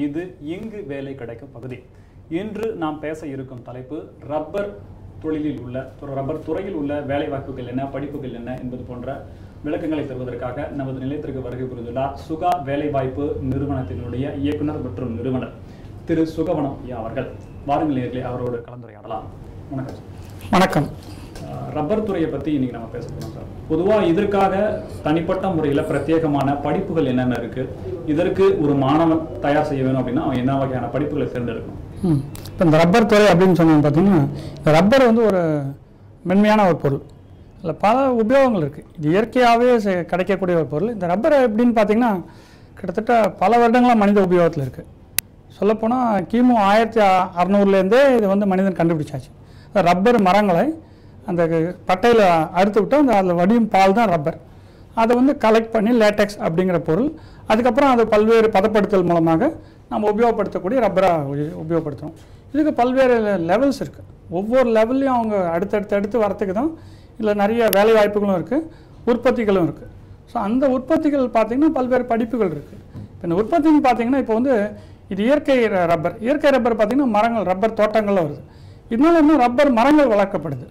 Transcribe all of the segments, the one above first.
இது இங்கு வேலை கிடைக்கும் பகுதி. இன்று நாம் பேச இருக்கும் தலைப்பு ரப்பர் தொழிலில் உள்ள ரப்பர் துறையில் உள்ள வேலை வாய்ப்புகள் என்ன, படிப்புகள் என்ன என்பது போன்ற விளக்கங்களை தருவதற்காக நமது நிலையத்திற்கு வருகை புரிந்துள்ளார் சுகா வேலைவாய்ப்பு நிறுவனத்தினுடைய இயக்குனர் மற்றும் நிறுவனர் திரு சுகவனம் ஐயா அவர்கள். வாருங்கள் நேயர்களே, அவரோடு கலந்துரையாடலாம். வணக்கம். வணக்கம். ரப்பர் துறையை பற்றி இன்னைக்கு நம்ம பேச போகிறோம் சார். பொதுவாக இதற்காக தனிப்பட்ட முறையில் பிரத்யேகமான படிப்புகள் என்னென்ன இருக்குது, இதற்கு ஒரு மாணவன் தயார் செய்ய வேணும் அப்படின்னா அவன் என்ன வகையான படிப்புகளை தேர்ந்தெடுக்கணும்? இப்போ இந்த ரப்பர் துறை அப்படின்னு சொன்னோம் பார்த்தீங்கன்னா, இந்த ரப்பர் வந்து ஒரு மென்மையான ஒரு பொருள், அதில் பல உபயோகங்கள் இருக்குது. இது இயற்கையாகவே கிடைக்கக்கூடிய ஒரு பொருள். இந்த ரப்பர் எப்படின்னு பார்த்தீங்கன்னா கிட்டத்தட்ட பல வருடங்களாக மனித உபயோகத்தில் இருக்குது. சொல்லப்போனால் கிமு 1600லேருந்தே இது வந்து மனிதன் கண்டுபிடிச்சாச்சு. ரப்பர் மரங்களை அந்த பட்டையில் அறுத்து விட்டு அந்த அதில் வடியும் பால் தான் ரப்பர். அதை வந்து கலெக்ட் பண்ணி லேட்டெக்ஸ் அப்படிங்கிற பொருள், அதுக்கப்புறம் அதை பல்வேறு பதப்படுத்தல் மூலமாக நம்ம உபயோகப்படுத்தக்கூடிய ரப்பராக உபயோகப்படுத்துகிறோம். இதுக்கு பல்வேறு லெவல்ஸ் இருக்குது. ஒவ்வொரு லெவல்லையும் அவங்க அடுத்தடுத்து வரத்துக்கு தான் இதில் நிறைய வேலை வாய்ப்புகளும் இருக்குது, உற்பத்திகளும் இருக்குது. ஸோ அந்த உற்பத்திகள் பார்த்திங்கன்னா பல்வேறு படிப்புகள் இருக்குது. இப்போ இந்த உற்பத்தின்னு பார்த்திங்கன்னா இப்போ வந்து இது இயற்கை ரப்பர். இயற்கை ரப்பர் பார்த்திங்கன்னா மரங்கள், ரப்பர் தோட்டங்களில் வருது. இதனால இன்னும் ரப்பர் மரங்கள் வளர்க்கப்படுது.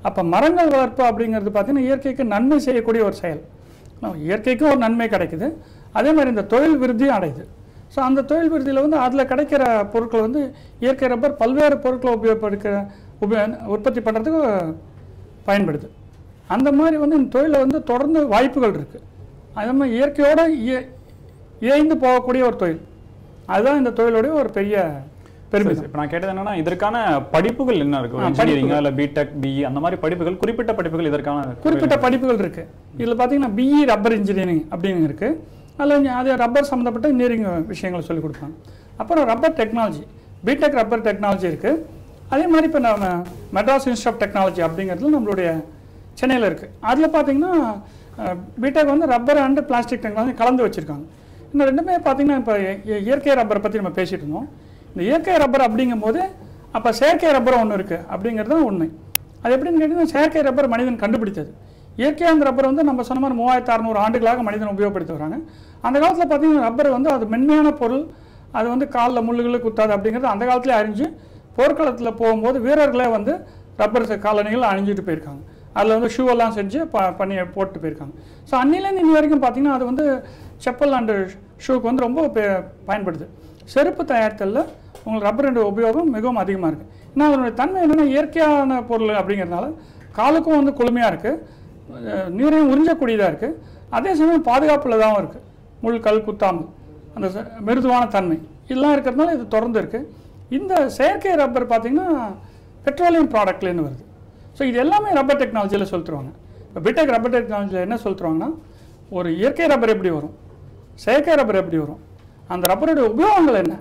அப்போ மரங்கள் வளர்ப்பு அப்படிங்கிறது பார்த்திங்கன்னா இயற்கைக்கு நன்மை செய்யக்கூடிய ஒரு செயல். இயற்கைக்கும் ஒரு நன்மை கிடைக்குது, அதே மாதிரி இந்த தொழில் விருத்தியும் அடையுது. ஸோ அந்த தொழில் விருத்தியில் வந்து அதில் கிடைக்கிற பொருட்கள் வந்து இயற்கை ரப்பர் பல்வேறு பொருட்களை உற்பத்தி பண்ணுறதுக்கு பயன்படுது. அந்த மாதிரி வந்து இந்த தொழிலில் வந்து தொடர்ந்து வாய்ப்புகள் இருக்குது. அதே மாதிரி இயற்கையோடு இயைந்து போகக்கூடிய ஒரு தொழில், அதுதான் இந்த தொழிலுடைய ஒரு பெரிய பெருமை. இப்போ நான் கேட்டது என்னன்னா, இதற்கான படிப்புகள் என்ன இருக்கு? இன்ஜினியரிங் இல்லை பிடெக், பிஇ அந்த மாதிரி படிப்புகள், குறிப்பிட்ட படிப்புகள் இதற்கான குறிப்பிட்ட படிப்புகள் இருக்குது. இதில் பார்த்தீங்கன்னா பிஇ ரப்பர் இன்ஜினியரிங் அப்படின்னு இருக்குது. அதில் அது ரப்பர் சம்மந்தப்பட்ட இன்ஜினியரிங் விஷயங்களை சொல்லிக் கொடுப்பாங்க. அப்புறம் rubber technology, BTech rubber technology இருக்குது. அதே மாதிரி இப்போ நம்ம மெட்ராஸ் இன்ஸ்டியூட் ஆஃப் டெக்னாலஜி அப்படிங்கிறதுல நம்மளுடைய சென்னையில் இருக்குது. அதில் பார்த்தீங்கன்னா பிடெக் வந்து ரப்பர் அண்டு பிளாஸ்டிக் டெக்னாலஜி கலந்து வச்சுருக்காங்க. இன்னும் ரெண்டுமே பார்த்தீங்கன்னா இப்போ இயற்கை ரப்பரை பற்றி நம்ம பேசிகிட்டு இருந்தோம். இந்த இயற்கை ரப்பர் அப்படிங்கும்போது அப்போ செயற்கை ரப்பர் ஒன்று இருக்குது அப்படிங்கிறது தான் உண்மை. அது எப்படின்னு கேட்டிங்கன்னா, செயற்கை ரப்பர் மனிதன் கண்டுபிடித்தது. இயற்கையாக அந்த ரப்பர் வந்து நம்ம சொன்ன மாதிரி 3600 ஆண்டுகளாக மனிதன் உபயோகப்படுத்தி வராங்க. அந்த காலத்தில் பார்த்தீங்கன்னா ரப்பர் வந்து அது மென்மையான பொருள், அது வந்து காலில் முள்ளுகளுக்கு குத்தாது அப்படிங்கிறது அந்த காலத்திலே அறிஞ்சு போர்க்களத்தில் போகும்போது வீரர்களே வந்து ரப்பர் காலணிகள் அணிஞ்சிட்டு போயிருக்காங்க. அதில் வந்து ஷூவெல்லாம் செஞ்சு பண்ணி போட்டு போயிருக்காங்க. ஸோ அன்னிலேருந்து இன்னி வரைக்கும் பார்த்திங்கன்னா அது வந்து செப்பல் அண்டு ஷூக்கு வந்து ரொம்ப பயன்படுது. செருப்பு தயாரித்தலில் உங்களுக்கு ரப்பருடைய உபயோகம் மிகவும் அதிகமாக இருக்குது. ஏன்னா அதனுடைய தன்மை என்னென்னா இயற்கையான பொருள் அப்படிங்கிறதுனால காலுக்கும் வந்து குளுமையாக இருக்குது, நீரையும் உறிஞ்சக்கூடியதாக இருக்குது, அதே சமயம் பாதுகாப்புள்ளதாகவும் இருக்குது. முள் கல் குத்தாமல் அந்த மிருதுவான தன்மை இதெல்லாம் இருக்கிறதுனால இது தொடர்ந்து இருக்குது. இந்த செயற்கை ரப்பர் பார்த்திங்கன்னா பெட்ரோலியம் ப்ராடக்ட்லேருந்து வருது. ஸோ இது எல்லாமே ரப்பர் டெக்னாலஜியில் சொல்லித்துருவாங்க. இப்போ பிடெக் ரப்பர் டெக்னாலஜியில் என்ன சொல்லித்துருவாங்கன்னா, ஒரு இயற்கை ரப்பர் எப்படி வரும், செயற்கை ரப்பர் எப்படி வரும், அந்த ரப்பருடைய உபயோகங்கள் என்ன,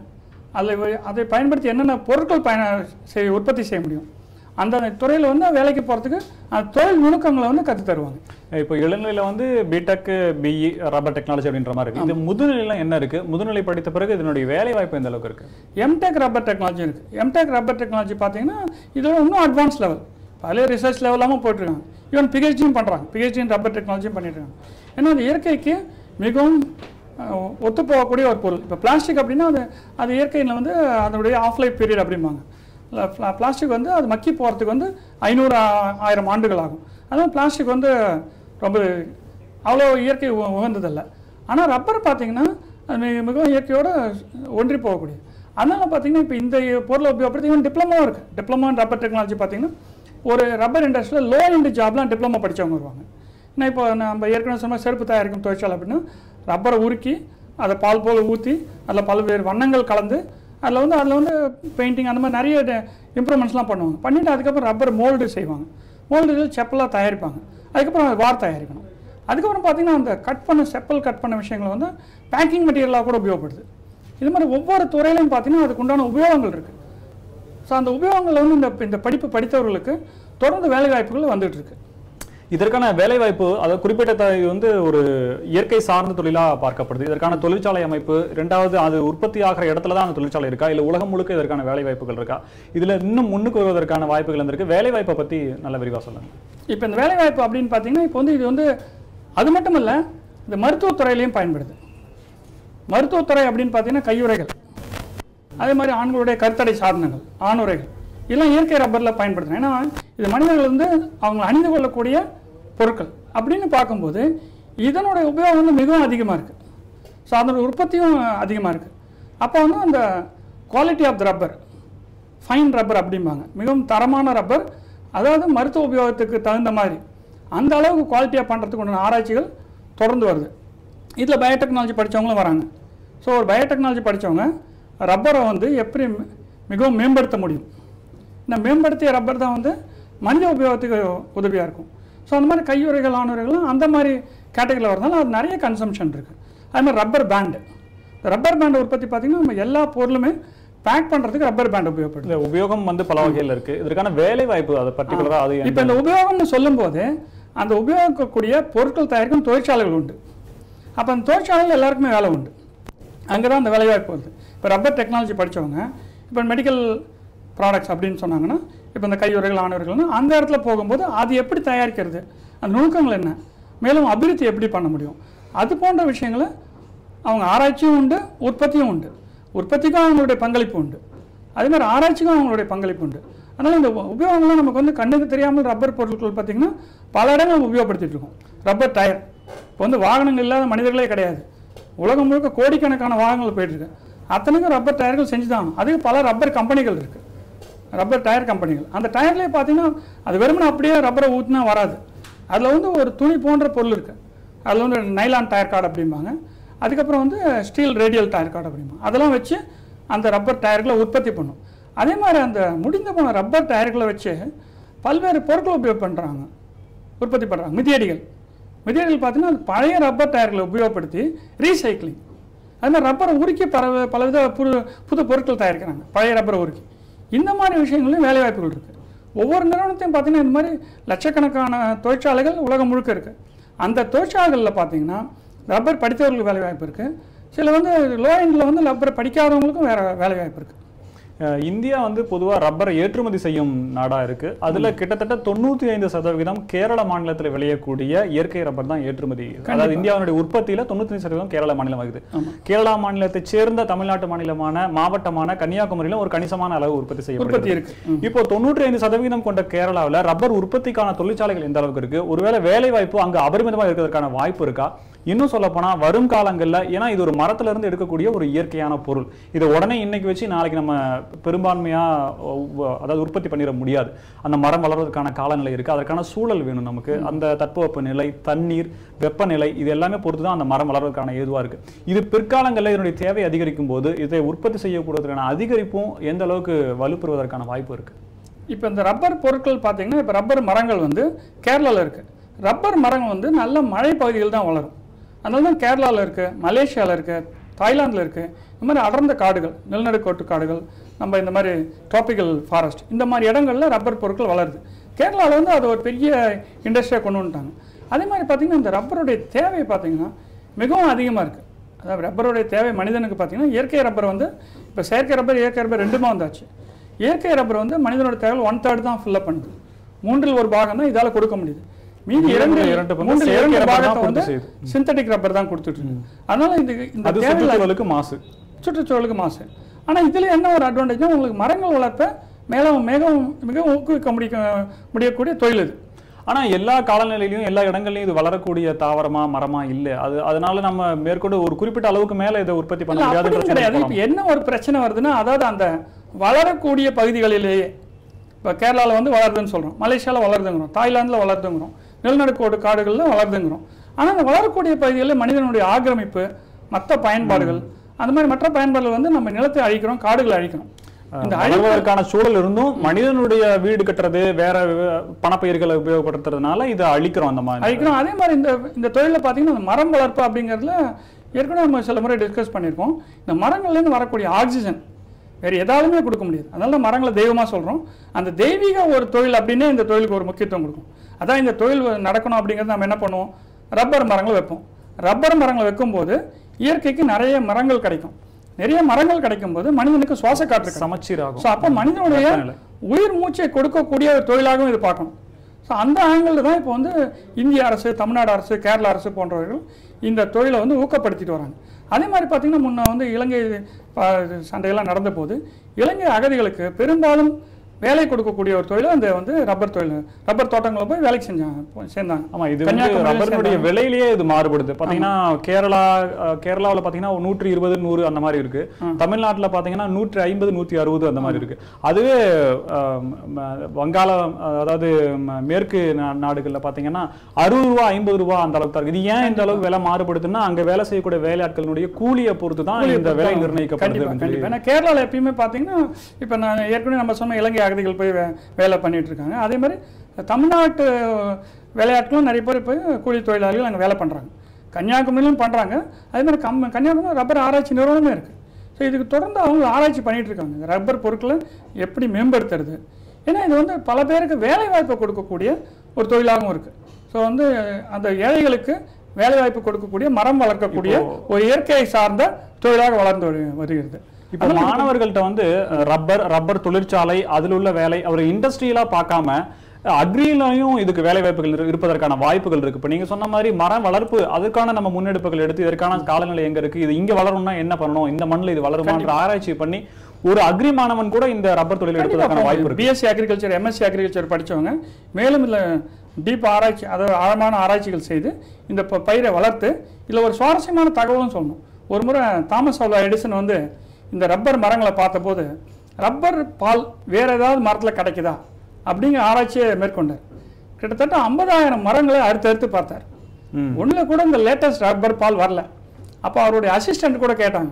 அதை பயன்படுத்தி என்னென்ன பொருட்கள் உற்பத்தி செய்ய முடியும், அந்த துறையில் வந்து வேலைக்கு போகிறதுக்கு அந்த தொழில் நுணுக்கங்களை வந்து கற்று தருவாங்க. இப்போ இளநிலையில் வந்து பிடெக், பிஇ ரப்பர் டெக்னாலஜி அப்படின்ற மாதிரி இருக்குது. இது முதுநிலையில் என்ன இருக்குது? முதுநிலை படித்த பிறகு இதனுடைய வேலை வாய்ப்பு எந்த அளவுக்கு இருக்குது? எம்டெக் ரப்பர் டெக்னாலஜி இருக்குது. எம்டெக் ரப்பர் டெக்னாலஜி பார்த்தீங்கன்னா இதில் இன்னும் அட்வான்ஸ் லெவல், பழைய ரிசர்ச் லெவலாகவும் போயிட்டுருக்காங்க. ஈவன் பிஹெச்டியும் பண்ணுறாங்க, பிஹெச்டின் ரப்பர் டெக்னாலஜியும் பண்ணிட்டுருக்காங்க. ஏன்னா அது இயற்கைக்கு மிகவும் ஒத்து போகக்கூடிய ஒரு பொருள். இப்போ பிளாஸ்டிக் அப்படின்னா அது இயற்கையில் வந்து அதனுடைய ஆஃப் லைஃப் பீரியட் அப்படிம்பாங்க. பிளாஸ்டிக் வந்து அது மக்கி போகிறதுக்கு வந்து 500-1000 ஆண்டுகள் ஆகும். அதனால் பிளாஸ்டிக் வந்து ரொம்ப அவ்வளோ இயற்கை உகந்ததில்லை. ஆனால் ரப்பர் பார்த்திங்கன்னா அது மிகவும் இயற்கையோடு ஒன்றி போகக்கூடியது. அதனால் பார்த்திங்கன்னா இப்போ இந்த பொருளை உபயோகப்படுத்தி ஈவன் டிப்ளமோவும் இருக்குது. டிப்ளமோ இன் ரப்பர் டெக்னாலஜி பார்த்திங்கன்னா ஒரு ரப்பர் இண்டஸ்ட்ரியில் லோ எண்ட் ஜாப்லாம் டிப்ளமோ படித்தவங்க வருவாங்க. ஏன்னா இப்போ நம்ம ஏற்கனவே சொன்ன செருப்பு தயாரிக்கும் தொழிற்சாலை அப்படின்னா ரப்பரை உருக்கி அதை பால் போல் ஊற்றி அதில் பல்வேறு வண்ணங்கள் கலந்து அதில் வந்து பெயிண்டிங் அந்த மாதிரி நிறைய இம்ப்ரூவ்மெண்ட்ஸ்லாம் பண்ணுவாங்க. பண்ணிவிட்டு அதுக்கப்புறம் ரப்பர் மோல்டு செய்வாங்க. மோல்டு செப்பலாக தயாரிப்பாங்க. அதுக்கப்புறம் அது வார் தயாரிக்கணும். அதுக்கப்புறம் பார்த்திங்கன்னா அந்த செப்பல் கட் பண்ண விஷயங்களை வந்து பேக்கிங் மெட்டீரியலாக கூட உபயோகப்படுது. இது மாதிரி ஒவ்வொரு துறையிலையும் பார்த்திங்கன்னா அதுக்கு உண்டான உபயோகங்கள் இருக்குது. ஸோ அந்த உபயோகங்களில் வந்து இந்த படிப்பு படித்தவர்களுக்கு தொடர்ந்து வேலைவாய்ப்புகள் வந்துகிட்ருக்கு. இதற்கான வேலைவாய்ப்பு அதை குறிப்பிட்ட வந்து ஒரு இயற்கை சார்ந்த தொழிலாக பார்க்கப்படுது. இதற்கான தொழிற்சாலை அமைப்பு, ரெண்டாவது அது உற்பத்தி ஆகிற இடத்துல தான் அந்த தொழிற்சாலை இருக்கா, இல்லை உலகம் முழுக்க இதற்கான வேலைவாய்ப்புகள் இருக்கா, இதில் இன்னும் முன்னுக்கு வருவதற்கான வாய்ப்புகள் இருந்திருக்கு? வேலைவாய்ப்பை பற்றி நல்ல விரிவாக சொல்லுங்கள். இப்போ இந்த வேலைவாய்ப்பு அப்படின்னு பார்த்தீங்கன்னா இப்போ வந்து இது வந்து அது மட்டும் இல்லை, இந்த மருத்துவத்துறையிலையும் பயன்படுது. மருத்துவத்துறை அப்படின்னு பார்த்தீங்கன்னா கையுறைகள், அதே மாதிரி ஆண்களுடைய கருத்தடை சாதனங்கள், ஆணுரைகள் இதெல்லாம் இயற்கை ரப்பரில் பயன்படுத்துகிறேன். ஏன்னா இது மனிதர்கள் வந்து அவங்க அணிந்து கொள்ளக்கூடிய பொருட்கள் அப்படின்னு பார்க்கும்போது இதனுடைய உபயோகம் வந்து மிகவும் அதிகமாக இருக்குது. ஸோ அதனுடைய உற்பத்தியும் அதிகமாக இருக்குது. அப்போ வந்து அந்த quality of the rubber, fine rubber அப்படிம்பாங்க, மிகவும் தரமான ரப்பர், அதாவது மருத்துவ உபயோகத்துக்கு தகுந்த மாதிரி அந்த அளவுக்கு குவாலிட்டியாக பண்ணுறதுக்கு உண்டான ஆராய்ச்சிகள் தொடர்ந்து வருது. இதில் பயோடெக்னாலஜி படித்தவங்களும் வராங்க. ஸோ ஒரு பயோடெக்னாலஜி படித்தவங்க ரப்பரை வந்து எப்படி மிகவும் மேம்படுத்த முடியும், இந்த மேம்படுத்திய ரப்பர் தான் வந்து மனித உபயோகத்துக்கு உதவியாக இருக்கும். ஸோ அந்த மாதிரி கையுறைகள், ஆணுரைகளும் அந்த மாதிரி கேட்டகரியில் வரதுனால அது நிறைய கன்சம்ஷன் இருக்குது. அது மாதிரி ரப்பர் பேண்டு, ரப்பர் பேண்ட் உற்பத்தி பார்த்திங்கன்னா நம்ம எல்லா பொருளுமே பேக் பண்ணுறதுக்கு ரப்பர் பேண்ட் உபயோகப்படுது. இந்த உபயோகம் வந்து பல வகையில் இருக்குது. இதற்கான வேலை வாய்ப்பு அதை பர்டிகுலராக அது இப்போ இந்த உபயோகம்னு சொல்லும்போது அந்த உபயோகிக்கக்கூடிய பொருட்கள் தயாரிக்கும் தொழிற்சாலைகள் உண்டு. அப்போ அந்த தொழிற்சாலையில் எல்லாருக்குமே வேலை உண்டு. அங்கே தான் அந்த வேலைவாய்ப்பு வருது. இப்போ ரப்பர் டெக்னாலஜி படித்தவங்க இப்போ மெடிக்கல் ப்ராடக்ட்ஸ் அப்படின்னு சொன்னாங்கன்னா, இப்போ இந்த கையுறைகள், ஆணுரைகள்னா அந்த இடத்துல போகும்போது அது எப்படி தயாரிக்கிறது, அந்த நுணுக்கங்கள் என்ன, மேலும் அபிவிருத்தி எப்படி பண்ண முடியும், அது போன்ற விஷயங்களை அவங்க ஆராய்ச்சியும் உண்டு, உற்பத்தியும் உண்டு. உற்பத்திக்கும் அவங்களுடைய பங்களிப்பு உண்டு, அதே மாதிரி ஆராய்ச்சிக்கும் அவங்களுடைய பங்களிப்பு உண்டு. அதனால் இந்த உபயோகங்கள்லாம் நமக்கு வந்து கண்ணுக்கு தெரியாமல் ரப்பர் பொருட்கள் பார்த்திங்கன்னா பல இடங்கள் உபயோகப்படுத்திட்டு இருக்கோம். ரப்பர் டயர் இப்போ வந்து வாகனங்கள் இல்லாத மனிதர்களே கிடையாது. உலகம் முழுக்க கோடிக்கணக்கான வாகனங்கள் போயிட்டுருக்கு. அத்தனைக்கும் ரப்பர் டயர்கள் செஞ்சு தான். அதுக்கு பல ரப்பர் கம்பெனிகள் இருக்குது, ரப்பர் டயர் கம்பெனிகள். அந்த டயர்லேயே பார்த்தீங்கன்னா அது வெறுமனே அப்படியே ரப்பரை ஊற்றினா வராது. அதில் வந்து ஒரு துணி போன்ற பொருள் இருக்குது. அதில் வந்து நைலான் டயர் கார்டு அப்படிம்பாங்க. அதுக்கப்புறம் வந்து ஸ்டீல் ரேடியல் டயர் கார்டு அப்படிம்பாங்க. அதெல்லாம் வச்சு அந்த ரப்பர் டயர்களை உற்பத்தி பண்ணும். அதே மாதிரி அந்த முடிந்து போன ரப்பர் டயர்களை வச்சு பல்வேறு பொருட்களை உபயோகம் பண்ணுறாங்க, உற்பத்தி பண்ணுறாங்க. மிதியடிகள் பார்த்தீங்கன்னா அது பழைய ரப்பர் டயர்களை உபயோகப்படுத்தி ரீசைக்ளிங், அது மாதிரி ரப்பரை உருக்கி பலவித புது பொருட்கள் தயாரிக்கிறாங்க, பழைய ரப்பரை உருக்கி. இந்த மாதிரி விஷயங்களையும் வேலைவாய்ப்புகள் இருக்குது. ஒவ்வொரு நிறுவனத்தையும் பார்த்தீங்கன்னா இந்த மாதிரி லட்சக்கணக்கான தொழிற்சாலைகள் உலகம் முழுக்க இருக்குது. அந்த தொழிற்சாலைகளில் பார்த்தீங்கன்னா ரப்பர் படித்தவர்களுக்கு வேலைவாய்ப்பு இருக்குது. சில வந்து லோ எண்டில் வந்து ரப்பர் படிக்காதவங்களுக்கும் வேறு வேலைவாய்ப்பு இருக்குது. இந்தியா வந்து பொதுவாக ரப்பரை ஏற்றுமதி செய்யும் நாடாக இருக்குது. அதில் கிட்டத்தட்ட 95% கேரள மாநிலத்தில் விளையக்கூடிய இயற்கை ரப்பர் தான் ஏற்றுமதி. அதாவது இந்தியாவுடைய உற்பத்தியில் 95% கேரள மாநிலம் ஆகுது. கேரளா மாநிலத்தை சேர்ந்த தமிழ்நாட்டு மாநிலமான மாவட்டமான கன்னியாகுமரியிலும் ஒரு கணிசமான அளவு உற்பத்தி செய்யப்படுது. இப்போ 95% கொண்ட கேரளாவில் ரப்பர் உற்பத்திக்கான தொழிற்சாலைகள் எந்த அளவுக்கு இருக்கு? ஒருவேளை வேலை வாய்ப்பு அங்கே அபரிமிதமாக இருக்கிறதுக்கான வாய்ப்பு இருக்கா? இன்னும் சொல்ல போனால் வரும் காலங்களில், ஏன்னா இது ஒரு மரத்துல இருந்து எடுக்கக்கூடிய ஒரு இயற்கையான பொருள், இதை உடனே இன்னைக்கு வச்சு நாளைக்கு நம்ம பெரும்பான்மையாக அதாவது உற்பத்தி பண்ணிட முடியாது. அந்த மரம் வளர்வதற்கான காலநிலை இருக்குது, அதற்கான சூழல் வேணும் நமக்கு. அந்த தட்பவெப்ப நிலை, தண்ணீர், வெப்பநிலை, இது எல்லாமே பொறுத்து தான் அந்த மரம் வளர்வதற்கான ஏதுவாக இருக்குது. இது பிற்காலங்களில் இதனுடைய தேவை அதிகரிக்கும் போது இதை உற்பத்தி செய்யக்கூடியதற்கான அதிகரிப்பும் எந்த அளவுக்கு வலுப்பெறுவதற்கான வாய்ப்பு இருக்குது? இப்போ இந்த ரப்பர் பொருட்கள் பார்த்தீங்கன்னா, இப்போ ரப்பர் மரங்கள் வந்து கேரளாவில் இருக்குது. ரப்பர் மரங்கள் வந்து நல்ல மழை பகுதிகள் தான் வளரும். அதனால தான் கேரளாவில் இருக்குது, மலேசியாவில் இருக்குது, தாய்லாந்தில் இருக்குது. இந்த மாதிரி அடர்ந்த காடுகள், நிலநடுக்கோட்டு காடுகள், நம்ம இந்த மாதிரி ட்ராபிக்கல் ஃபாரஸ்ட், இந்த மாதிரி இடங்களில் ரப்பர் பொருட்கள் வளருது. கேரளாவில் வந்து அது ஒரு பெரிய இண்டஸ்ட்ரியாக கொண்டு வந்துட்டாங்க. அதே மாதிரி பார்த்திங்கன்னா இந்த ரப்பருடைய தேவை பார்த்திங்கன்னா மிகவும் அதிகமாக இருக்குது. அதாவது ரப்பருடைய தேவை மனிதனுக்கு பார்த்திங்கன்னா இயற்கை ரப்பர் வந்து இப்போ செயற்கை ரப்பர், இயற்கை ரப்பர் ரெண்டுமே வந்தாச்சு. இயற்கை ரப்பர் வந்து மனிதனோட தேவை 1/3 தான் ஃபில்லப் பண்ணுது. 3/1 பாகம் தான் இதால் கொடுக்க முடியுது. மீதி 2 பாகத்தை வந்து சிந்தட்டிக் ரப்பர் தான் கொடுத்துட்டு இருக்கு. அதனால இந்த சுற்றுச்சூழலுக்கு மாசு, சுற்றுச்சூழலுக்கு மாசு. ஆனால் இதில் என்ன ஒரு அட்வான்டேஜ்னா, உங்களுக்கு மரங்கள் வளர்ப்ப மிகவும் ஊக்குவிக்க முடியக்கூடிய தொழில் இது. ஆனால் எல்லா காலநிலையிலையும் எல்லா இடங்கள்லையும் இது வளரக்கூடிய தாவரமா மரமா இல்லை. அதனால நம்ம மேற்கொண்டு ஒரு குறிப்பிட்ட அளவுக்கு மேலே இதை உற்பத்தி பண்ண முடியாது கிடையாது. இப்போ என்ன ஒரு பிரச்சனை வருதுன்னா, அதாவது அந்த வளரக்கூடிய பகுதிகளிலேயே இப்போ கேரளாவில் வந்து வளருதுன்னு சொல்கிறோம், மலேசியாவில் வளருதுங்கிறோம், தாய்லாந்தில் வளருதுங்கிறோம், நிலநடுக்கோடு காடுகளில் வளருதுங்கிறோம். ஆனால் அந்த வளரக்கூடிய பகுதிகளில் மனிதனுடைய ஆக்கிரமிப்பு, மற்ற பயன்பாடுகள், அந்த மாதிரி மற்ற பயன்பாடுகள் வந்து நம்ம நிலத்தை அழிக்கிறோம், காடுகளை அழிக்கிறோம். இந்த அழிவதற்கான சூழல் இருந்தும் மனிதனுடைய வீடு கட்டுறது, வேற பணப்பயிர்களை உபயோகப்படுத்துறதுனால இதை அழிக்கிறோம். அந்த மாதிரி அழிக்கிறோம். அதே மாதிரி இந்த தொழிலில் பார்த்தீங்கன்னா அந்த மரம் வளர்ப்பு அப்படிங்கிறதுல ஏற்கனவே நம்ம சில முறை டிஸ்கஸ் பண்ணியிருக்கோம். இந்த மரங்கள்லேருந்து வரக்கூடிய ஆக்சிஜன் வேறு எதாலுமே கொடுக்க முடியாது. அதனால தான் மரங்களை தெய்வமாக சொல்கிறோம். அந்த தெய்வீக ஒரு தொழில் அப்படின்னே இந்த தொழிலுக்கு ஒரு முக்கியத்துவம் கொடுக்கும். அதான் இந்த தொழில் நடக்கணும் அப்படிங்கிறது நம்ம என்ன பண்ணுவோம், ரப்பர் மரங்கள் வைப்போம். ரப்பர் மரங்கள் வைக்கும்போது இயற்கைக்கு நிறைய மரங்கள் கிடைக்கும். நிறைய மரங்கள் கிடைக்கும் போது மனிதனுக்கு சுவாச காற்று சமச்சீராகும். ஸோ அப்போ மனிதனுடைய உயிர் மூச்சை கொடுக்கக்கூடிய ஒரு தொழிலாகவும் இது பார்க்கணும். ஸோ ஸோ அந்த ஆங்கிளில் தான் இப்போ வந்து இந்திய அரசு, தமிழ்நாடு அரசு, கேரள அரசு போன்றவர்கள் இந்த தொழிலை வந்து ஊக்கப்படுத்திட்டு வராங்க. அதே மாதிரி பார்த்திங்கன்னா முன்ன வந்து இலங்கை சண்டையெல்லாம் நடந்த போது இலங்கை அகதிகளுக்கு பெரும்பாலும் வேலை கொடுக்கக்கூடிய ஒரு தொழில் அந்த வந்து ரப்பர் தொழில். ரப்பர் தோட்டங்களை போய் வேலைக்கு சேர்ந்தாங்க. ஆமா, இது வந்து ரப்பருடைய விலையிலேயே இது மாறுபடுது. பாத்தீங்கன்னா கேரளாவில் பாத்தீங்கன்னா 120, 100 அந்த மாதிரி இருக்கு. தமிழ்நாட்டில் பாத்தீங்கன்னா 150, 160 அந்த மாதிரி இருக்கு. அதுவே வங்காளம், அதாவது மேற்கு நாடுகள்ல பாத்தீங்கன்னா 60 ரூபா 50 ரூபா அந்த அளவுக்கு தான் இருக்கு. இது ஏன் இந்த அளவுக்கு விலை மாறுபடுதுன்னா அங்க வேலை செய்யக்கூடிய வேலையாட்களுடைய கூலியை பொறுத்து தான் இந்த விலை நிர்ணயிக்கப்படுது. ஏன்னா கேரளாவில் எப்பயுமே பாத்தீங்கன்னா இப்ப நான் ஏற்கனவே நம்ம சொன்ன இலங்கை அகதிகள் போய் வேலை பண்ணிட்டு இருக்காங்க. அதே மாதிரி தமிழ்நாட்டு வேலையாட்களும் நிறைய பேர் போய் கூலி தொழிலாளிகள் அங்கே வேலை பண்ணுறாங்க. கன்னியாகுமரியிலும் பண்ணுறாங்க. அதே மாதிரி கன்னியாகுமரி ரப்பர் ஆராய்ச்சி நிறுவனமே இருக்குது. ஸோ இதுக்கு தொடர்ந்து அவங்க ஆராய்ச்சி பண்ணிகிட்டு இருக்காங்க, ரப்பர் பொருட்களை எப்படி மேம்படுத்துறது. ஏன்னா இது வந்து பல பேருக்கு வேலை வாய்ப்பை கொடுக்கக்கூடிய ஒரு தொழிலாகவும் இருக்குது. ஸோ வந்து அந்த ஏழைகளுக்கு வேலை வாய்ப்பு கொடுக்கக்கூடிய, மரம் வளர்க்கக்கூடிய ஒரு இயற்கையை சார்ந்த தொழிலாக வளர்ந்து வருகிறது. இப்போ மாணவர்கள்ட்ட வந்து ரப்பர் தொழிற்சாலை, அதில் உள்ள வேலை அவர் இண்டஸ்ட்ரியலா பார்க்காம அக்ரிலையும் இதுக்கு வேலை வாய்ப்புகள் இருப்பதற்கான வாய்ப்புகள் இருக்கு. இப்போ நீங்க சொன்ன மாதிரி மரம் வளர்ப்பு, அதற்கான நம்ம முன்னெடுப்புகள் எடுத்து இதற்கான காலநிலை எங்க இருக்கு, இது இங்க வளரணும்னா என்ன பண்ணணும், இந்த மண்ணில் இது வளருமான்ற ஆராய்ச்சி பண்ணி ஒரு அக்ரி மாணவன் கூட இந்த ரப்பர் தொழில் எடுப்பதற்கான வாய்ப்பு இருக்கு. பிஎஸ்சி அக்ரிகல்ச்சர், எம்எஸ்சி அக்ரிகல்ச்சர் படிச்சவங்க மேலும் இல்லை டீப் ஆராய்ச்சி, அதாவது ஆழமான ஆராய்ச்சிகள் செய்து இந்த பயிரை வளர்த்து இதில் ஒரு சுவாரஸ்யமான தகவலும் சொல்லணும். ஒரு முறை தாமஸ் ஆல்வா எடிசன் வந்து இந்த ரப்பர் மரங்களை பார்த்தபோது ரப்பர் பால் வேற ஏதாவது மரத்தில் கிடைக்குதா அப்படிங்கிற ஆராய்ச்சியை மேற்கொண்டார். கிட்டத்தட்ட 50,000 மரங்களை அடுத்தடுத்து பார்த்தார். ஒன்றில் கூட இந்த லேட்டஸ்ட் ரப்பர் பால் வரல. அப்போ அவருடைய அசிஸ்டன்ட் கூட கேட்டாங்க,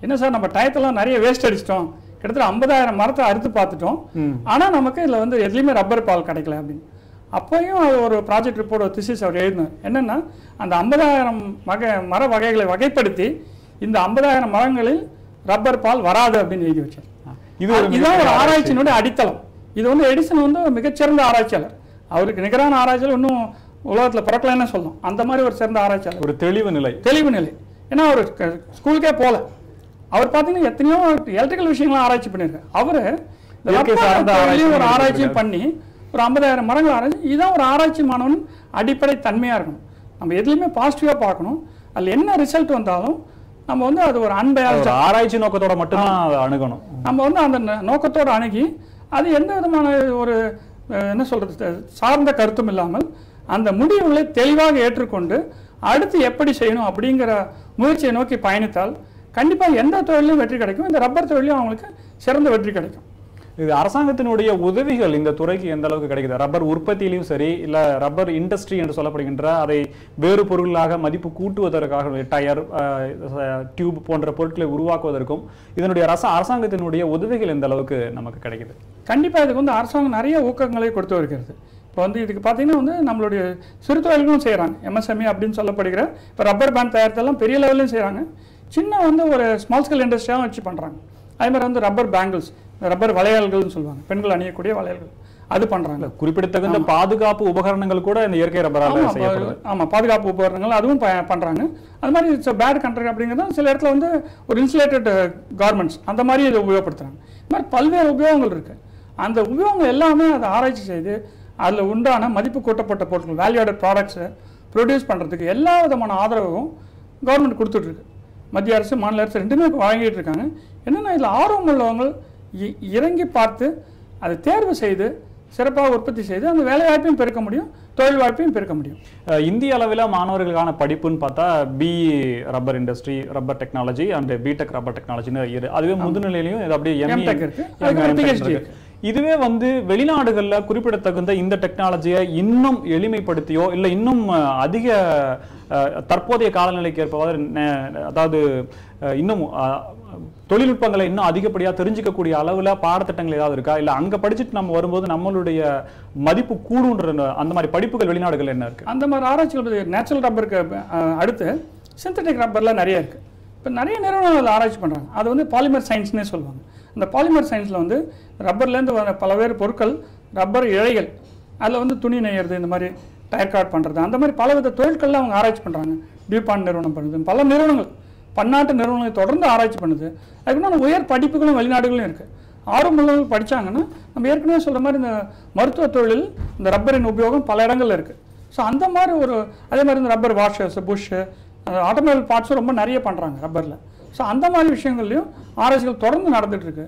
என்ன சார் நம்ம டயத்தெல்லாம் நிறைய வேஸ்ட் அடிச்சிட்டோம், கிட்டத்தட்ட 50,000 மரத்தை அறுத்து பார்த்துட்டோம், ஆனால் நமக்கு இதில் வந்து எதுலேயுமே ரப்பர் பால் கிடைக்கல அப்படின்னு. அப்போயும் அது ஒரு ப்ராஜெக்ட் ரிப்போர்ட், ஒரு திசிஸ் அவர் எழுதினார். என்னென்னா அந்த 50,000 மர வகைகளை வகைப்படுத்தி இந்த 50,000 மரங்களில் ரப்பர் பால் வராது அப்படின்னு எழுதி வச்சார். இதுதான் ஒரு ஆராய்ச்சியினுடைய அடித்தளம். இது வந்து எடிசன் வந்து மிகச்சிறந்த ஆராய்ச்சியாளர். அவருக்கு நிகரான ஆராய்ச்சியாளர் இன்னும் உலகத்தில் பிறக்கலன்னு சொல்லணும். அந்த மாதிரி ஒரு சிறந்த ஆராய்ச்சியாளர், ஒரு தெளிவு நிலை. ஏன்னா அவர் ஸ்கூலுக்கே போல. அவர் பார்த்தீங்கன்னா எத்தனையோ எலக்ட்ரிக்கல் விஷயங்களும் ஆராய்ச்சி பண்ணியிருக்காரு. அவர் ஒரு ஆராய்ச்சியும் பண்ணி ஒரு 50,000 மரங்கள் ஆராய்ச்சி. இதுதான் ஒரு ஆராய்ச்சி மாணவன் அடிப்படை தன்மையாக இருக்கணும். நம்ம எதுலையுமே பாசிட்டிவாக பார்க்கணும். அதில் என்ன ரிசல்ட் வந்தாலும் நம்ம வந்து அது ஒரு அன்பையாக ஆராய்ச்சி நோக்கத்தோட மட்டும்தான் அணுகணும். நம்ம வந்து அந்த நோக்கத்தோடு அணுகி அது எந்த விதமான ஒரு என்ன சொல்றது சார்ந்த கருத்தும் இல்லாமல் அந்த முடிவுகளை தெளிவாக ஏற்றுக்கொண்டு அடுத்து எப்படி செய்யணும் அப்படிங்கிற முயற்சியை நோக்கி பயணித்தால் கண்டிப்பாக எந்த தொழிலும் வெற்றி கிடைக்கும். இந்த ரப்பர் தொழிலும் அவங்களுக்கு சிறந்த வெற்றி கிடைக்கும். இது அரசாங்கத்தினுடைய உதவிகள் இந்த துறைக்கு எந்த அளவுக்கு கிடைக்குது? ரப்பர் உற்பத்தியிலும் சரி, இல்ல ரப்பர் இண்டஸ்ட்ரி என்று சொல்லப்படுகின்ற அதை வேறு பொருளாக மதிப்பு கூட்டுவதற்காக டயர், டியூப் போன்ற பொருட்களை உருவாக்குவதற்கும் இதனுடைய அரசாங்கத்தினுடைய உதவிகள் எந்த அளவுக்கு நமக்கு கிடைக்குது? கண்டிப்பாக இதுக்கு வந்து அரசாங்கம் நிறைய ஊக்கங்களை கொடுத்து வருகிறது. இப்போ வந்து இதுக்கு பார்த்தீங்கன்னா வந்து நம்மளுடைய சிறு தொழில்களும் செய்கிறாங்க. எம்எஸ்எம்இ அப்படின்னு சொல்லப்படுகிற இப்போ ரப்பர் பேண்ட் தயாரித்தெல்லாம் பெரிய லெவல்லையும் செய்கிறாங்க. சின்ன வந்து ஒரு ஸ்மால் ஸ்கேல் இண்டஸ்ட்ரியாகவும் வச்சு பண்ணுறாங்க. அதே மாதிரி வந்து ரப்பர் பேங்கிள்ஸ், ரப்பர் வளையல்கள்னு சொல்லுவாங்க, பெண்கள் அணியக்கூடிய வளையல்கள், அது பண்ணுறாங்க. குறிப்பிடத்தகுந்த பாதுகாப்பு உபகரணங்கள் கூட இந்த இயற்கை ரப்பரால் செய்யப்படுது. ஆமாம், பாதுகாப்பு உபகரணங்கள் அதுவும் பண்ணுறாங்க. அது மாதிரி இட்ஸ் பேட் கண்ட்ரி அப்படிங்கிறது சில இடத்துல வந்து ஒரு இன்சுலேட்டட் கார்மெண்ட்ஸ் அந்த மாதிரி இதை உபயோகப்படுத்துகிறாங்க. இது மாதிரி பல்வேறு உபயோகங்கள் இருக்குது. அந்த உபயோகங்கள் எல்லாமே அதை ஆராய்ச்சி செய்து அதில் உண்டான மதிப்பு கூட்டப்பட்ட பொருட்கள், வேல்யூடட் ப்ராடக்ட்ஸை ப்ரொடியூஸ் பண்ணுறதுக்கு எல்லா விதமான ஆதரவும் கவர்மெண்ட் கொடுத்துட்ருக்கு. மத்திய அரசு, மாநில அரசு ரெண்டுமே வாங்கிட்டு இருக்காங்க. என்னென்னா இதில் ஆர்வம் உள்ளவங்க இறங்கி பார்த்து அதை தேர்வு செய்து சிறப்பாக உற்பத்தி செய்து அந்த வேலை வாய்ப்பையும் பெருக்க முடியும், தொழில் வாய்ப்பையும் பெருக்க முடியும். இந்திய அளவில் மாணவர்களுக்கான படிப்புன்னு பார்த்தா BE rubber industry, rubber technology and BTech rubber டெக்னாலஜின்னு அதுவே முதுநிலையிலையும் இது அப்படியே எம்டெக் இருக்கு. இதுவே வந்து வெளிநாடுகளில் குறிப்பிடத்தகுந்த இந்த டெக்னாலஜியை இன்னும் எளிமைப்படுத்தியோ இல்லை இன்னும் அதிக தற்போதைய காலநிலைக்கு ஏற்பவாறு, அதாவது இன்னும் தொழில்நுட்பங்களை இன்னும் அதிகப்படியாக தெரிஞ்சிக்கக்கூடிய அளவில் பாடத்திட்டங்கள் ஏதாவது இருக்கா? இல்லை அங்கே படிச்சுட்டு நம்ம வரும்போது நம்மளுடைய மதிப்பு கூடுன்ற அந்த மாதிரி படிப்புகள் வெளிநாடுகள் என்ன இருக்குது? அந்த மாதிரி ஆராய்ச்சிகள் நேச்சுரல் ரப்பருக்கு அடுத்து சிந்தட்டிக் ரப்பரில் நிறைய இருக்குது. இப்போ நிறைய நிறுவனங்கள் ஆராய்ச்சி பண்ணுறாங்க. அது வந்து பாலிமர் சயின்ஸ்னே சொல்லுவாங்க. அந்த பாலிமர் சயின்ஸில் வந்து ரப்பர்லேருந்து வர பல்வேறு பொருட்கள், ரப்பர் இழைகள், அதில் வந்து துணி நெய்யறது, இந்த மாதிரி டயர் கார்ட் பண்ணுறது, அந்த மாதிரி பலவித தொழில்களில் அவங்க ஆராய்ச்சி பண்ணுறாங்க. டியூபாண்ட் நிறுவனம் பண்ணுது, பல நிறுவனங்கள், பன்னாட்டு நிறுவனங்கள் தொடர்ந்து ஆராய்ச்சி பண்ணுது. அதுக்குன்னா உயர் படிப்புகளும் வெளிநாடுகளும் இருக்குது. ஆர்வமுள்ளவர்கள் படித்தாங்கன்னா நம்ம ஏற்கனவே சொல்கிற மாதிரி இந்த மருத்துவ தொழில் இந்த ரப்பரின் உபயோகம் பல இடங்கள்ல இருக்குது. ஸோ அந்த மாதிரி அதே மாதிரி இந்த ரப்பர் வாஷர்ஸ், புஷ்ஷு, ஆட்டோமொபைல் பார்ட்ஸும் ரொம்ப நிறைய பண்ணுறாங்க ரப்பரில். ஸோ அந்த மாதிரி விஷயங்கள்லையும் ஆராய்ச்சிகள் தொடர்ந்து நடந்துகிட்ருக்கு.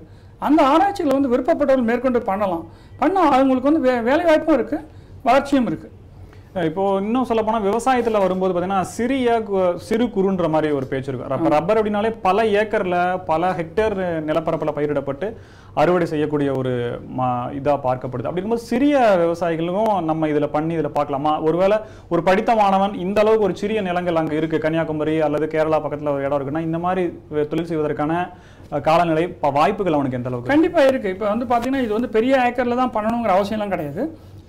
அந்த ஆராய்ச்சிகளை வந்து விருப்பப்பட்டவர்கள் மேற்கொண்டு பண்ணலாம். பண்ணால் அவங்களுக்கு வந்து வேலை வாய்ப்பும் இருக்குது, வளர்ச்சியும் இருக்குது. இப்போ இன்னும் சொல்ல போனால் விவசாயத்தில் வரும்போது பார்த்தீங்கன்னா சிறு குறுன்ற மாதிரி ஒரு பேச்சு இருக்கும். ரப்பர் அப்படின்னாலே பல ஏக்கரில் பல ஹெக்டேர் நிலப்பரப்பில் பயிரிடப்பட்டு அறுவடை செய்யக்கூடிய ஒரு இதாக பார்க்கப்படுது. அப்படி இருக்கும்போது சிறிய விவசாயிகளும் நம்ம இதில் பண்ணி இதில் பார்க்கலாமா? ஒருவேளை ஒரு படித்த மாணவன் இந்த அளவுக்கு ஒரு சிறிய நிலங்கள் அங்கே இருக்குது, கன்னியாகுமரி அல்லது கேரளா பக்கத்தில் ஒரு இடம் இருக்குன்னா இந்த மாதிரி தொழில் செய்வதற்கான காலநிலை வாய்ப்புகள் அவனுக்கு எந்த அளவுக்கு? கண்டிப்பாக இருக்குது. இப்போ வந்து பார்த்தீங்கன்னா இது வந்து பெரிய ஏக்கரில் தான் பண்ணணுங்கிற அவசியம்லாம் கிடையாது.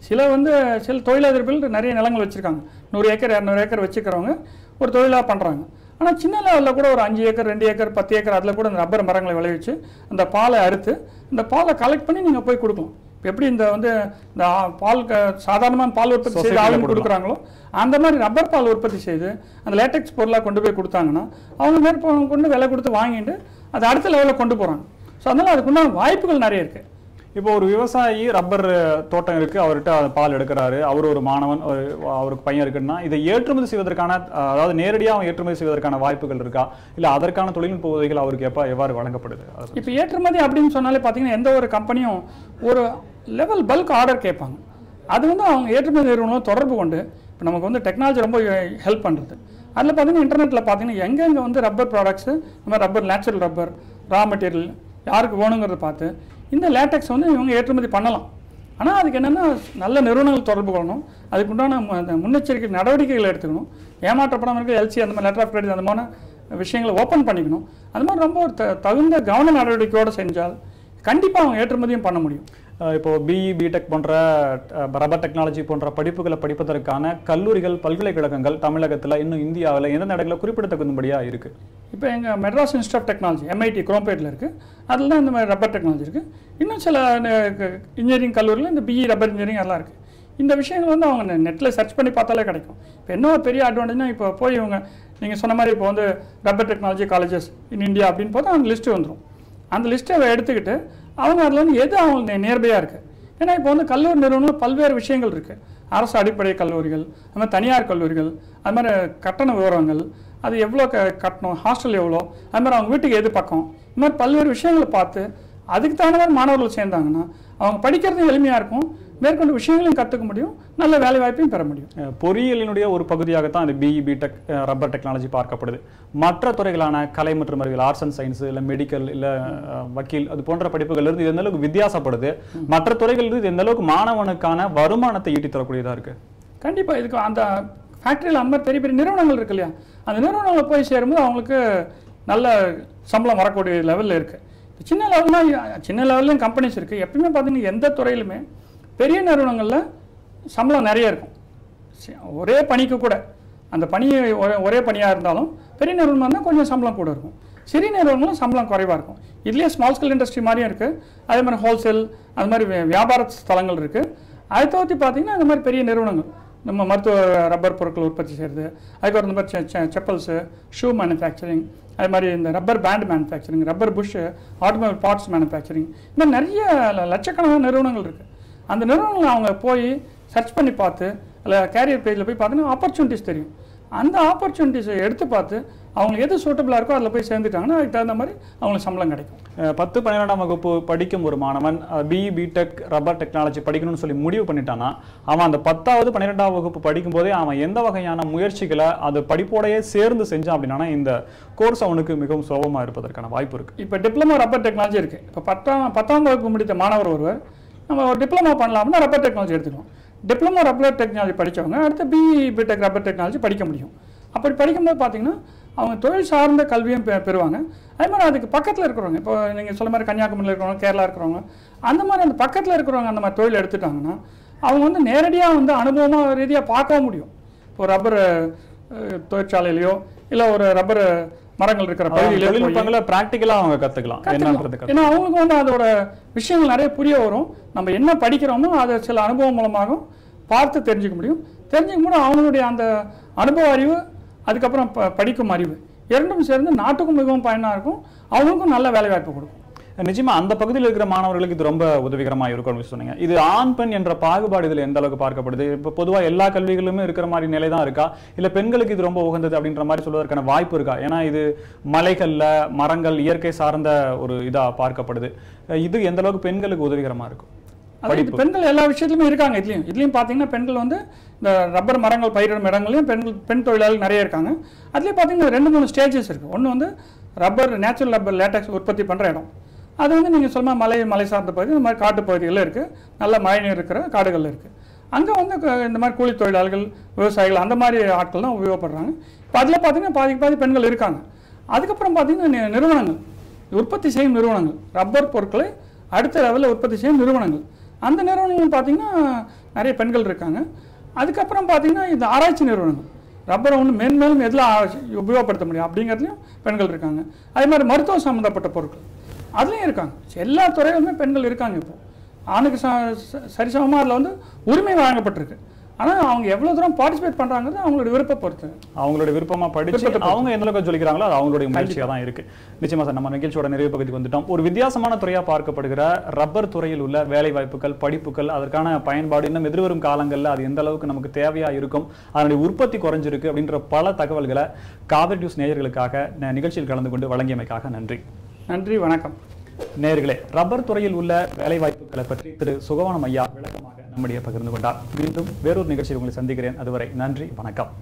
சில தொழிலதிபர்கள் நிறைய நிலங்கள் வச்சுருக்காங்க. 100 ஏக்கர் 200 ஏக்கர் வச்சுக்கிறவங்க ஒரு தொழிலாக பண்ணுறாங்க. ஆனால் சின்ன லெவலில் கூட ஒரு 5 ஏக்கர் 2 ஏக்கர் 10 ஏக்கர் அதில் கூட இந்த ரப்பர் மரங்களை விளைவிச்சு அந்த பாலை அறுத்து இந்த பாலை கலெக்ட் பண்ணி நீங்கள் போய் கொடுக்கலாம். இப்போ எப்படி இந்த பால் சாதாரணமாக பால் உற்பத்தி செய்து ஆளுங்க கொடுக்குறாங்களோ அந்த மாதிரி ரப்பர் பால் உற்பத்தி செய்து அந்த லேட்டெக்ஸ் பொருளாக கொண்டு போய் கொடுத்தாங்கன்னா அவங்க மேற்ப கொண்டு விலை கொடுத்து வாங்கிட்டு அதை அடுத்த லெவலில் கொண்டு போகிறாங்க. ஸோ அதனால் அதுக்குண்டான வாய்ப்புகள் நிறைய இருக்குது. இப்போ ஒரு விவசாயி ரப்பர் தோட்டம் இருக்குது, அவர்கிட்ட பால் எடுக்கிறாரு, அவர் ஒரு மாணவன், அவருக்கு பையன் இருக்குன்னா இதை ஏற்றுமதி செய்வதற்கான, அதாவது நேரடியாக அவன் ஏற்றுமதி செய்வதற்கான வாய்ப்புகள் இருக்கா, இல்லை அதற்கான தொழில்நுட்ப உதவிகள் அவருக்கு எவ்வாறு வழங்கப்படுது? இப்போ ஏற்றுமதி அப்படின்னு சொன்னாலே பார்த்தீங்கன்னா எந்த ஒரு கம்பெனியும் ஒரு லெவல் பல்க் ஆர்டர் கேட்பாங்க. அது வந்து அவங்க ஏற்றுமதி நிறுவனம் தொடர்பு கொண்டு இப்போ நமக்கு வந்து டெக்னாலஜி ரொம்ப ஹெல்ப் பண்ணுறது. அதில் பார்த்தீங்கன்னா இன்டர்நெட்டில் பார்த்தீங்கன்னா எங்கெங்கே வந்து ரப்பர் ப்ராடக்ட்ஸு, இந்த மாதிரி rubber natural rubber raw material யாருக்கு வேணுங்கிறத பார்த்து இந்த லேட்டெக்ஸ் வந்து இவங்க ஏற்றுமதி பண்ணலாம். ஆனால் அதுக்கு என்னென்னா நல்ல நிறுவனங்கள் தொடர்பு கொள்ளணும், அதுக்குண்டான முன்னெச்சரிக்கை நடவடிக்கைகளை எடுத்துக்கணும், ஏமாற்றப்படாமல் இருக்க எல்சி அந்த மாதிரி லெட்டர் ஆஃப் கிரெடிட் அந்த மாதிரி விஷயங்களை ஓப்பன் பண்ணிக்கணும். அது மாதிரி ரொம்ப ஒரு தகுந்த கவன நடவடிக்கையோடு செஞ்சால் கண்டிப்பாக அவங்க ஏற்றுமதியும் பண்ண முடியும். இப்போ பிஇ பிடெக் போன்ற ரப்பர் டெக்னாலஜி போன்ற படிப்புகளை படிப்பதற்கான கல்லூரிகள் பல்கலைக்கழகங்கள் தமிழகத்தில் இன்னும் இந்தியாவில் எந்தெந்த இடங்களில் குறிப்பிடத்தகுந்தபடியாக இருக்குது? இப்போ எங்கள் Madras Institute of Technology MIT குரோம்பேட்டில் இருக்குது. அதில் தான் இந்த மாதிரி ரப்பர் டெக்னாலஜி இருக்குது. இன்னும் சில இன்ஜினியரிங் கல்லூரியில் இந்த பிஇ ரப்பர் இன்ஜினியரிங் எல்லாம் இருக்குது. இந்த விஷயங்கள் வந்து அவங்க நெட்டில் சர்ச் பண்ணி பார்த்தாலே கிடைக்கும். இப்போ என்ன ஒரு பெரிய அட்வான்டேஜ்னா இப்போ போய் இவங்க நீங்கள் சொன்ன மாதிரி இப்போ வந்து rubber technology colleges in India அப்படின்னு பார்த்தா அந்த லிஸ்ட்டு வந்துடும். அந்த லிஸ்ட்டை எடுத்துக்கிட்டு அவங்க அதில் வந்து எது அவங்களுக்கு நியர்பையாக இருக்குது. ஏன்னா இப்போ வந்து கல்லூரி நிறுவனங்கள் பல்வேறு விஷயங்கள் இருக்குது. அரசு அடிப்படை கல்லூரிகள், அது மாதிரி தனியார் கல்லூரிகள், அது மாதிரி கட்டண விவரங்கள், அது எவ்வளோ கட்டணும், ஹாஸ்டல் எவ்வளோ, அது மாதிரி அவங்க வீட்டுக்கு எது பக்கம், இது மாதிரி பல்வேறு விஷயங்களை பார்த்து அதுக்கு தகுந்த மாதிரி மாணவர்கள் சேர்ந்தாங்கன்னா அவங்க படிக்கிறது எளிமையாக இருக்கும், மேற்கொண்டு விஷயங்களையும் கற்றுக்க முடியும், நல்ல வேலை வாய்ப்பையும் பெற முடியும். பொறியியலினுடைய ஒரு பகுதியாகத்தான் இந்த பிஇ பிடெக் ரப்பர் டெக்னாலஜி பார்க்கப்படுது. மற்ற துறைகளான கலை மற்றும் அறிவியல், ஆர்ட்ஸ் அண்ட் சயின்ஸ், இல்லை மெடிக்கல், இல்லை வக்கீல், அது போன்ற படிப்புகள் இருந்து எந்த அளவுக்கு வித்தியாசப்படுது, மற்ற துறைகள் இருந்து எந்த அளவுக்கு மாணவனுக்கான வருமானத்தை ஈட்டி தரக்கூடியதாக இருக்குது? கண்டிப்பாக இதுக்கு அந்த ஃபேக்ட்ரியில் அந்த மாதிரி பெரிய பெரிய நிறுவனங்கள் இருக்கு இல்லையா, அந்த நிறுவனங்களை போய் சேரும்போது அவங்களுக்கு நல்ல சம்பளம் வரக்கூடிய லெவலில் இருக்குது. சின்ன லெவல்லையும் கம்பெனிஸ் இருக்குது. எப்பயுமே பார்த்தீங்கன்னா எந்த துறையிலுமே பெரிய நிறுவனங்களில் சம்பளம் நிறைய இருக்கும். ஒரே பணிக்கு கூட அந்த பணி ஒரே பணியாக இருந்தாலும் பெரிய நிறுவனம் இருந்தால் கொஞ்சம் சம்பளம் கூட இருக்கும். சிறிய நிறுவனங்களும் சம்பளம் குறைவாக இருக்கும். இதுலேயே ஸ்மால் ஸ்கேல் இண்டஸ்ட்ரி மாதிரியும் இருக்குது, அதே மாதிரி ஹோல்சேல், அது மாதிரி வியாபார ஸ்தலங்கள் இருக்குது. அதை தவிர்த்து பார்த்தீங்கன்னா இந்த மாதிரி பெரிய நிறுவனங்கள் நம்ம மருத்துவ ரப்பர் பொருட்கள் உற்பத்தி செய்கிறது, அதுக்கப்புறம் இந்த மாதிரி செப்பல்ஸு, ஷூ மேனுஃபேக்சரிங், அது மாதிரி இந்த rubber band manufacturing, rubber push, automobile parts manufacturing, இந்த மாதிரி நிறைய லட்சக்கணக்கான நிறுவனங்கள் இருக்குது. அந்த நிறுவனங்களை அவங்க போய் சர்ச் பண்ணி பார்த்து அதில் கேரியர் பேஜில் போய் பார்த்தீங்கன்னா ஆப்பர்ச்சுனிட்டிஸ் தெரியும். அந்த ஆப்பர்ச்சுனிட்டிஸை எடுத்து பார்த்து அவங்களுக்கு எது சூட்டபிளாக இருக்கோ அதில் போய் சேர்ந்துட்டாங்கன்னா அதுக்கு தகுந்த மாதிரி அவங்களுக்கு சம்பளம் கிடைக்கும். 10, 12ஆம் வகுப்பு படிக்கும் ஒரு மாணவன் பிஇ பிடெக் ரப்பர் டெக்னாலஜி படிக்கணும்னு சொல்லி முடிவு பண்ணிட்டான்னா அவன் அந்த 10வது 12ஆம் வகுப்பு படிக்கும்போதே அவன் எந்த வகையான முயற்சிகளை அது படிப்போடையே சேர்ந்து செஞ்சான் அப்படின்னா இந்த கோர்ஸ் அவனுக்கு மிகவும் சுலபமாக இருப்பதற்கான வாய்ப்பு இருக்குது. இப்போ டிப்ளமோ ரப்பர் டெக்னாலஜி இருக்குது. இப்போ 10ஆம் வகுப்பு முடித்த மாணவர் ஒருவர் நம்ம ஒரு டிப்ளமோ பண்ணலாம் அப்படின்னா ரப்பர் டெக்னாலஜி எடுத்துக்கணும். டிப்ளமோ ரப்பர் டெக்னாலஜி படித்தவங்க அடுத்து பிஇ பிடெக் ரப்பர் டெக்னாலஜி படிக்க முடியும். அப்படி படிக்கும்போது பார்த்தீங்கன்னா அவங்க தொழில் சார்ந்த கல்வியும் பெறுவாங்க. அதே மாதிரி அதுக்கு பக்கத்தில் இருக்கிறவங்க, இப்போ நீங்கள் சொல்ல மாதிரி கன்னியாகுமரியில் இருக்கிறவங்க, கேரளா இருக்கிறவங்க, அந்த மாதிரி அந்த பக்கத்தில் இருக்கிறவங்க அந்த மாதிரி தொழில் எடுத்துட்டாங்கன்னா அவங்க வந்து நேரடியாக வந்து அனுபவமாக ரீதியாக பார்க்கவும் முடியும். இப்போ ரப்பர் தொழிற்சாலையிலையோ இல்லை ஒரு ரப்பர் மரங்கள் இருக்கிற பகுதியில் ப்ராக்டிக்கலாக அவங்க கற்றுக்கலாம். ஏன்னா அவங்களுக்கு வந்து அதோட விஷயங்கள் நிறைய புரிய வரும். நம்ம என்ன படிக்கிறோமோ அதை சில அனுபவம் மூலமாக பார்த்து தெரிஞ்சுக்க முடியும். அவங்களுடைய அந்த அனுபவ அறிவு, அதுக்கப்புறம் படிக்கும் அறிவு இரண்டும் சேர்ந்து நாட்டுக்கும் மிகவும் பயனாக இருக்கும், அவங்களுக்கும் நல்ல வேலை வாய்ப்பு கொடுக்கும். நிச்சயமா அந்த பகுதியில் இருக்கிற மாணவர்களுக்கு இது ரொம்ப உதவிகரமா இருக்கும் சொன்னீங்க. இது ஆண் பெண் என்ற பாகுபாடு இதுல எந்த அளவுக்கு பார்க்கப்படுது? இப்ப பொதுவா எல்லா கல்விகளுமே இருக்கிற மாதிரி நிலை தான் இருக்கா, இல்ல பெண்களுக்கு இது ரொம்ப உகந்தது அப்படின்ற மாதிரி சொல்வதற்கான வாய்ப்பு இருக்கா? ஏன்னா இது மலைகள்ல மரங்கள் இயற்கை சார்ந்த ஒரு இதா பார்க்கப்படுது. இது எந்த அளவுக்கு பெண்களுக்கு உதவிகரமா இருக்கும்? பெண்கள் எல்லா விஷயத்துலையுமே இருக்காங்க. இதுலையும் பார்த்தீங்கன்னா பெண்கள் வந்து இந்த ரப்பர் மரங்கள் பயிரிடும் இடங்களையும் பெண் தொழிலாளர்கள் நிறைய இருக்காங்க. அதுலேயும் பார்த்தீங்கன்னா 2-3 ஸ்டேஜஸ் இருக்குது. ஒன்று வந்து நேச்சுரல் ரப்பர் லேட்டக்ஸ் உற்பத்தி பண்ணுற இடம். அது வந்து நீங்கள் சொன்ன மலை சார்ந்த பகுதி, இந்த மாதிரி காட்டு பகுதிகளில் இருக்குது, நல்ல மழை நீர் இருக்கிற காடுகளில் இருக்குது. அங்கே வந்து இந்த மாதிரி கூலி தொழிலாளர்கள், விவசாயிகள், அந்த மாதிரி ஆட்கள் தான் உபயோகப்படுறாங்க. இப்போ அதில் பார்த்தீங்கன்னா பாதி பெண்கள் இருக்காங்க. அதுக்கப்புறம் பார்த்தீங்கன்னா நிறுவனங்கள், உற்பத்தி செய்யும் நிறுவனங்கள், ரப்பர் பொருட்களை அடுத்த லெவலில் உற்பத்தி செய்யும் நிறுவனங்கள், அந்த நிறுவனங்கள் பார்த்தீங்கன்னா நிறைய பெண்கள் இருக்காங்க. அதுக்கப்புறம் பார்த்தீங்கன்னா இந்த ஆராய்ச்சி நிறுவனங்கள், ரப்பரை ஒன்று மேன்மேலும் எதில் உபயோகப்படுத்த முடியும் அப்படிங்கிறதுலையும் பெண்கள் இருக்காங்க. அதே மாதிரி மருத்துவ சம்மந்தப்பட்ட பொருட்கள் அதுலேயும் இருக்காங்க. எல்லா துறையிலுமே பெண்கள் இருக்காங்க. இப்போ ஆணுக்கு சரிசமமாக அதில் வந்து உரிமை வழங்கப்பட்டிருக்கு. ஆனால் அவங்க எவ்வளோ தூரம் பார்ட்டிசிபேட் பண்ணுறாங்கிறது அவங்களோட விருப்ப பொறுத்து, அவங்களோட விருப்பமாக படிச்சு அவங்க எந்த அளவுக்கு சொல்லிக்கிறாங்களோ அது அவங்களுடைய முயற்சியாக தான் இருக்குது. நிச்சயமாக சார், நம்ம நிகழ்ச்சியோட நிறைவு பகுதிக்கு வந்துட்டோம். ஒரு வித்தியாசமான துறையாக பார்க்கப்படுகிற ரப்பர் துறையில் உள்ள வேலை வாய்ப்புகள், படிப்புகள், அதற்கான பயன்பாடு, இன்னும் எதிர்வரும் காலங்களில் அது எந்த அளவுக்கு நமக்கு தேவையாக இருக்கும், அதனுடைய உற்பத்தி குறைஞ்சிருக்கு அப்படின்ற பல தகவல்களை காவிரி நியூஸ் நேயர்களுக்காக நிகழ்ச்சியில் கலந்து கொண்டு வழங்கியமைக்காக நன்றி. நன்றி, வணக்கம். நேயர்களே, ரப்பர் துறையில் உள்ள வேலை வாய்ப்புகளை பற்றி திரு சுகவானம் ஐயா விளக்கமாக நம்முடைய பகிர்ந்து கொண்டார். மீண்டும் வேறொரு நிகழ்ச்சியில் உங்களை சந்திக்கிறேன். அதுவரை நன்றி, வணக்கம்.